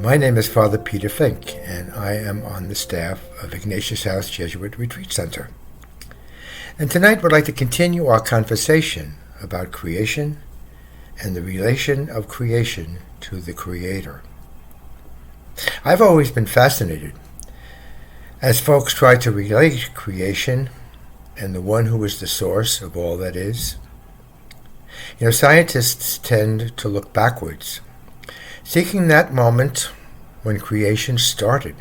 My name is Father Peter Fink, and I am on the staff of Ignatius House Jesuit Retreat Center. And tonight we'd like to continue our conversation about creation and the relation of creation to the Creator. I've always been fascinated as folks try to relate creation and the one who is the source of all that is. Scientists tend to look backwards, seeking that moment when creation started,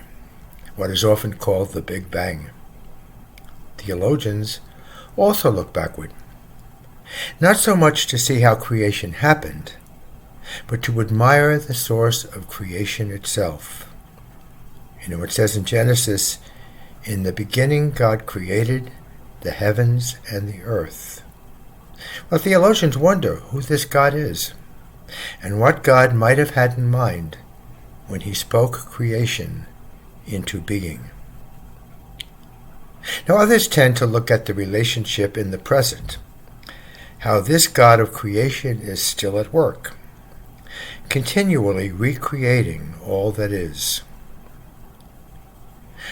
what is often called the Big Bang. Theologians also look backward, not so much to see how creation happened, but to admire the source of creation itself. It says in Genesis, "In the beginning God created the heavens and the earth." Well, theologians wonder who this God is, and what God might have had in mind when he spoke creation into being. Now, others tend to look at the relationship in the present, how this God of creation is still at work, continually recreating all that is.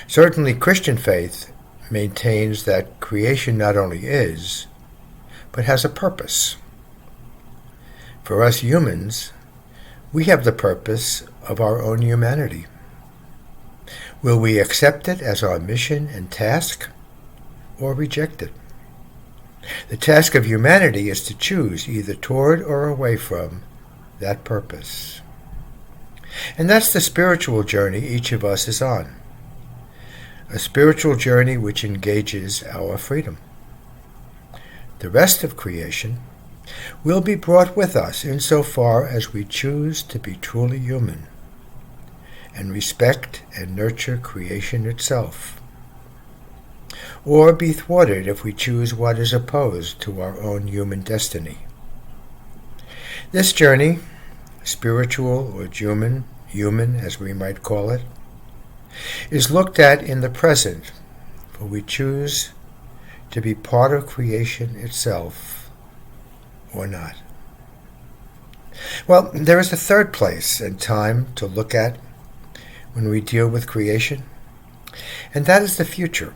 Certainly, Christian faith maintains that creation not only is, but has a purpose. For us humans, we have the purpose of our own humanity. Will we accept it as our mission and task, or reject it? The task of humanity is to choose either toward or away from that purpose. And that's the spiritual journey each of us is on. A spiritual journey which engages our freedom. The rest of creation will be brought with us insofar as we choose to be truly human and respect and nurture creation itself, or be thwarted if we choose what is opposed to our own human destiny. This journey, spiritual or human as we might call it, is looked at in the present, for we choose to be part of creation itself or not. Well, there is a third place and time to look at when we deal with creation, and that is the future,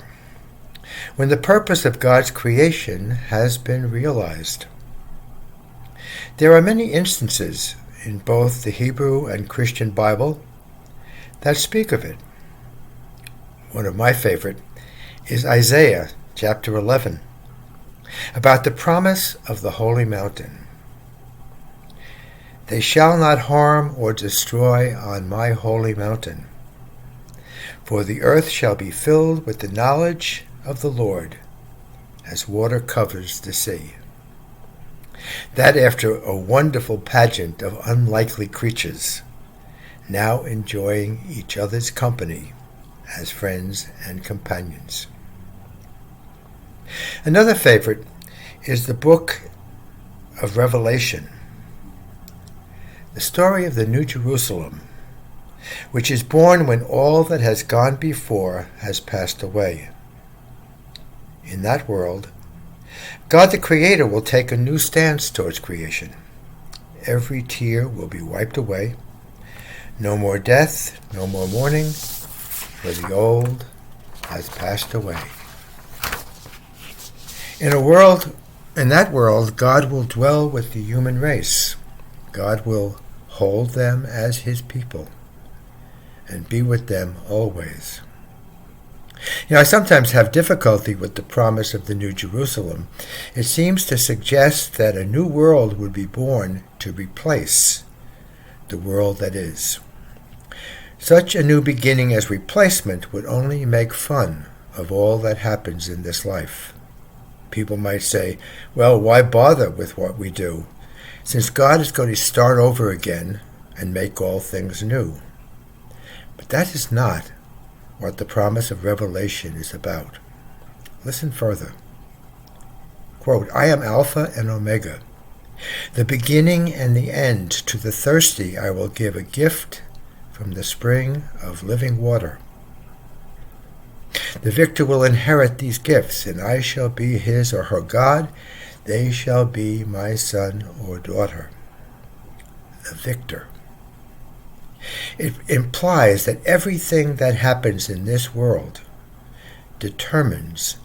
when the purpose of God's creation has been realized. There are many instances in both the Hebrew and Christian Bible that speak of it. One of my favorite is Isaiah chapter 11, about the promise of the holy mountain. "They shall not harm or destroy on my holy mountain, for the earth shall be filled with the knowledge of the Lord, as water covers the sea." That after a wonderful pageant of unlikely creatures, now enjoying each other's company as friends and companions. Another favorite is the book of Revelation, the story of the New Jerusalem, which is born when all that has gone before has passed away. In that world, God the Creator will take a new stance towards creation. Every tear will be wiped away. No more death, no more mourning, for the old has passed away. In that world, God will dwell with the human race. God will hold them as his people and be with them always. I sometimes have difficulty with the promise of the New Jerusalem. It seems to suggest that a new world would be born to replace the world that is. Such a new beginning as replacement would only make fun of all that happens in this life. People might say, well, why bother with what we do, since God is going to start over again and make all things new? But that is not what the promise of Revelation is about. Listen further. Quote, "I am Alpha and Omega, the beginning and the end. To the thirsty I will give a gift from the spring of living water. The victor will inherit these gifts, and I shall be his or her God. They shall be my son or daughter." The victor. It implies that everything that happens in this world determines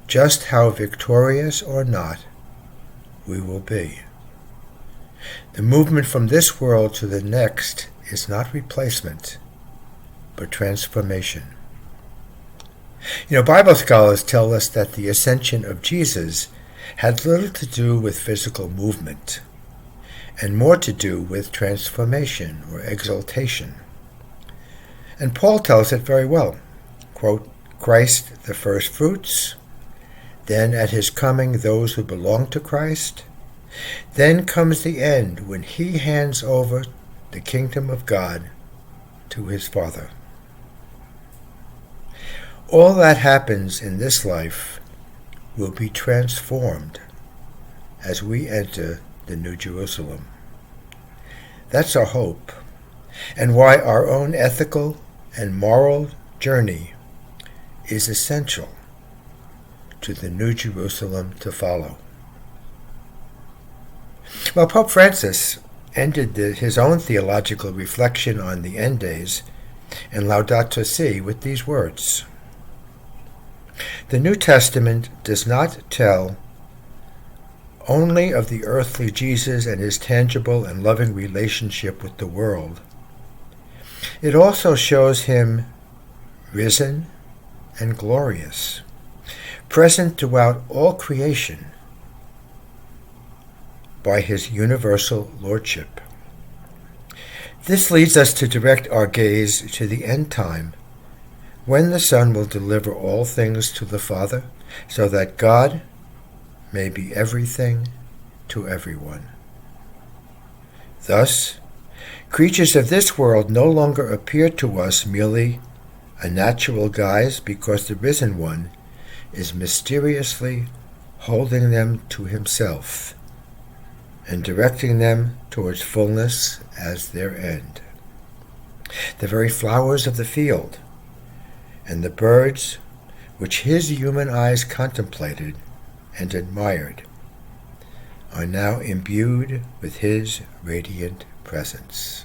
just how victorious or not we will be. The movement from this world to the next is not replacement, but transformation. Bible scholars tell us that the ascension of Jesus had little to do with physical movement and more to do with transformation or exaltation. And Paul tells it very well. Quote, Christ the first fruits, then at his coming those who belong to Christ. Then comes the end when he hands over the kingdom of God to his Father. All that happens in this life will be transformed as we enter the New Jerusalem. That's our hope, and why our own ethical and moral journey is essential to the New Jerusalem to follow. Well, Pope Francis ended his own theological reflection on the end days in Laudato Si with these words. The New Testament does not tell only of the earthly Jesus and his tangible and loving relationship with the world. It also shows him risen and glorious, present throughout all creation by his universal lordship. This leads us to direct our gaze to the end time, when the Son will deliver all things to the Father, so that God may be everything to everyone. Thus, creatures of this world no longer appear to us merely a natural guise, because the risen one is mysteriously holding them to himself and directing them towards fullness as their end. The very flowers of the field and the birds which his human eyes contemplated and admired are now imbued with his radiant presence.